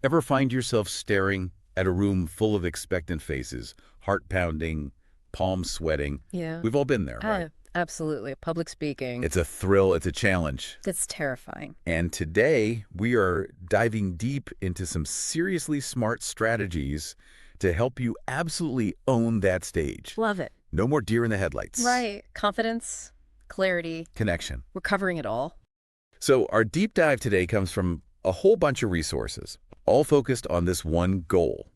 Ever find yourself staring at a room full of expectant faces, heart pounding, palms sweating? Yeah. We've all been there, right? Absolutely. Public speaking. It's a thrill, it's a challenge. It's terrifying. And today we are diving deep into some seriously smart strategies to help you absolutely own that stage. Love it. No more deer in the headlights. Right. Confidence, clarity. Connection. We're covering it all. So our deep dive today comes from a whole bunch of resources, all focused on this one goal: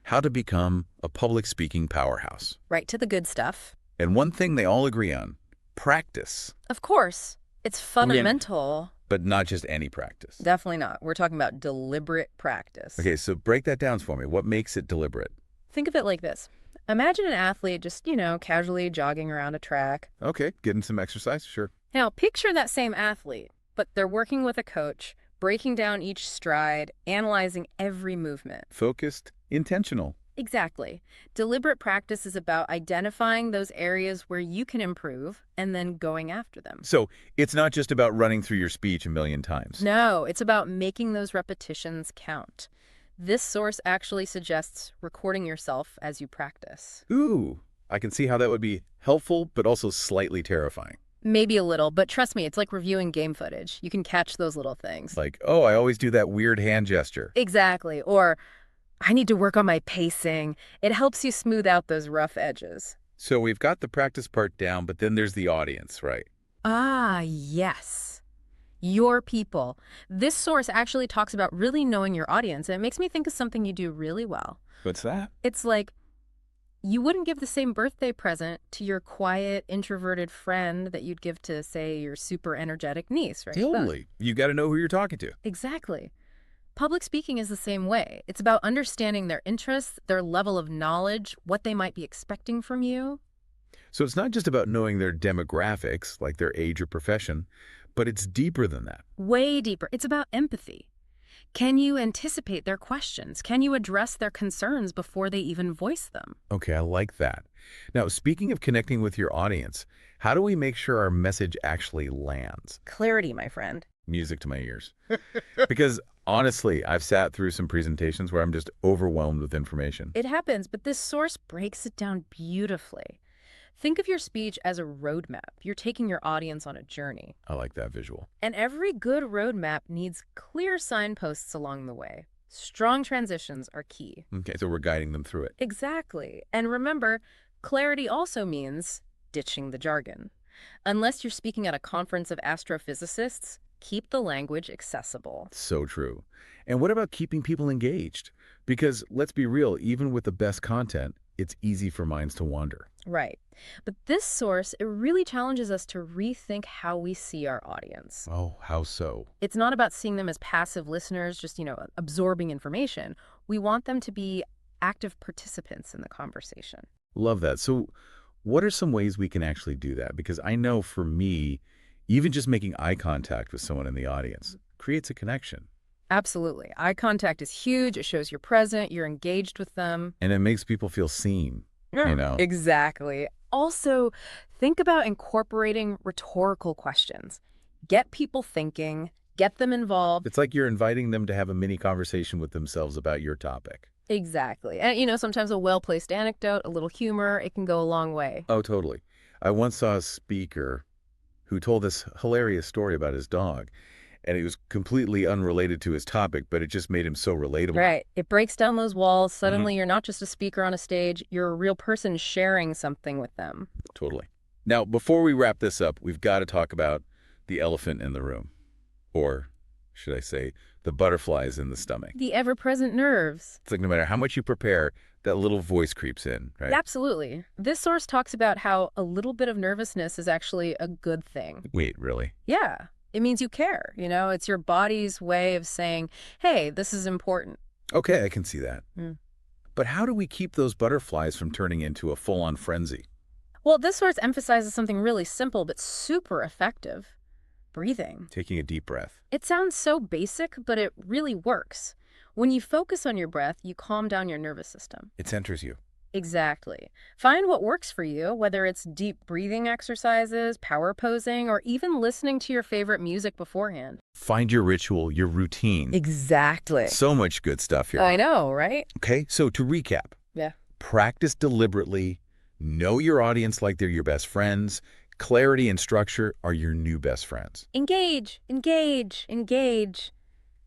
how to become a public speaking powerhouse. Right to the good stuff. And one thing they all agree on: practice. Of course. It's fundamental. But not just any practice. Definitely not. We're talking about deliberate practice. Okay, so break that down for me. What makes it deliberate? Think of it like this. Imagine an athlete just, casually jogging around a track. Okay, getting some exercise, sure. Now, picture that same athlete, but they're working with a coach, breaking down each stride, analyzing every movement. Focused, intentional. Exactly. Deliberate practice is about identifying those areas where you can improve and then going after them. So it's not just about running through your speech a million times. No, it's about making those repetitions count. This source actually suggests recording yourself as you practice. Ooh, I can see how that would be helpful, but also slightly terrifying. Maybe a little, but trust me, it's like reviewing game footage. You can catch those little things. Like, oh, I always do that weird hand gesture. Exactly. Or, I need to work on my pacing. It helps you smooth out those rough edges. So we've got the practice part down, but then there's the audience, right? Ah, yes. Your people. This source actually talks about really knowing your audience, and it makes me think of something you do really well. What's that? It's like you wouldn't give the same birthday present to your quiet, introverted friend that you'd give to, say, your super energetic niece, right? Totally. You got to know who you're talking to. Exactly. Public speaking is the same way. It's about understanding their interests, their level of knowledge, what they might be expecting from you. So it's not just about knowing their demographics, like their age or profession, but it's deeper than that. Way deeper. It's about empathy. Can you anticipate their questions? Can you address their concerns before they even voice them? Okay, I like that. Now, speaking of connecting with your audience, how do we make sure our message actually lands? Clarity, my friend. Music to my ears. Because honestly, I've sat through some presentations where I'm just overwhelmed with information. It happens, but this source breaks it down beautifully. Think of your speech as a roadmap. You're taking your audience on a journey. I like that visual. And every good roadmap needs clear signposts along the way. Strong transitions are key. Okay, so we're guiding them through it. Exactly. And remember, clarity also means ditching the jargon. Unless you're speaking at a conference of astrophysicists, keep the language accessible. So true. And what about keeping people engaged? Because let's be real, even with the best content, it's easy for minds to wander. Right. But this source, it really challenges us to rethink how we see our audience. Oh, how so? It's not about seeing them as passive listeners, just, absorbing information. We want them to be active participants in the conversation. Love that. So what are some ways we can actually do that? Because I know for me, even just making eye contact with someone in the audience creates a connection. Absolutely. Eye contact is huge. It shows you're present, you're engaged with them. And it makes people feel seen, you know? Exactly. Also, think about incorporating rhetorical questions. Get people thinking, get them involved. It's like you're inviting them to have a mini conversation with themselves about your topic. Exactly. And, sometimes a well-placed anecdote, a little humor, it can go a long way. Oh, totally. I once saw a speaker who told this hilarious story about his dog, and it was completely unrelated to his topic, but it just made him so relatable. Right. It breaks down those walls. Suddenly, you're not just a speaker on a stage. You're a real person sharing something with them. Totally. Now, before we wrap this up, we've got to talk about the elephant in the room. Or should I say, the butterflies in the stomach. The ever-present nerves. It's like no matter how much you prepare, that little voice creeps in, right? Absolutely. This source talks about how a little bit of nervousness is actually a good thing. Wait, really? Yeah. It means you care, It's your body's way of saying, hey, this is important. Okay, I can see that. Mm. But how do we keep those butterflies from turning into a full-on frenzy? Well, this source emphasizes something really simple but super effective. Breathing. Taking a deep breath. It sounds so basic, but it really works. When you focus on your breath, you calm down your nervous system. It centers you. Exactly. Find what works for you, whether it's deep breathing exercises, power posing, or even listening to your favorite music beforehand. Find your ritual, your routine. Exactly. So much good stuff here. I know, right? Okay, so to recap, Yeah. practice deliberately, know your audience like they're your best friends. Clarity and structure are your new best friends. Engage, engage, engage.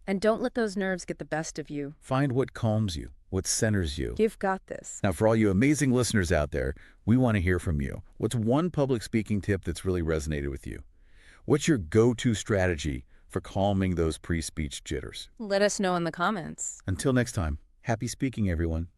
And don't let those nerves get the best of you. Find what calms you, what centers you. You've got this. Now, for all you amazing listeners out there, we want to hear from you. What's one public speaking tip that's really resonated with you? What's your go-to strategy for calming those pre-speech jitters? Let us know in the comments. Until next time, happy speaking, everyone.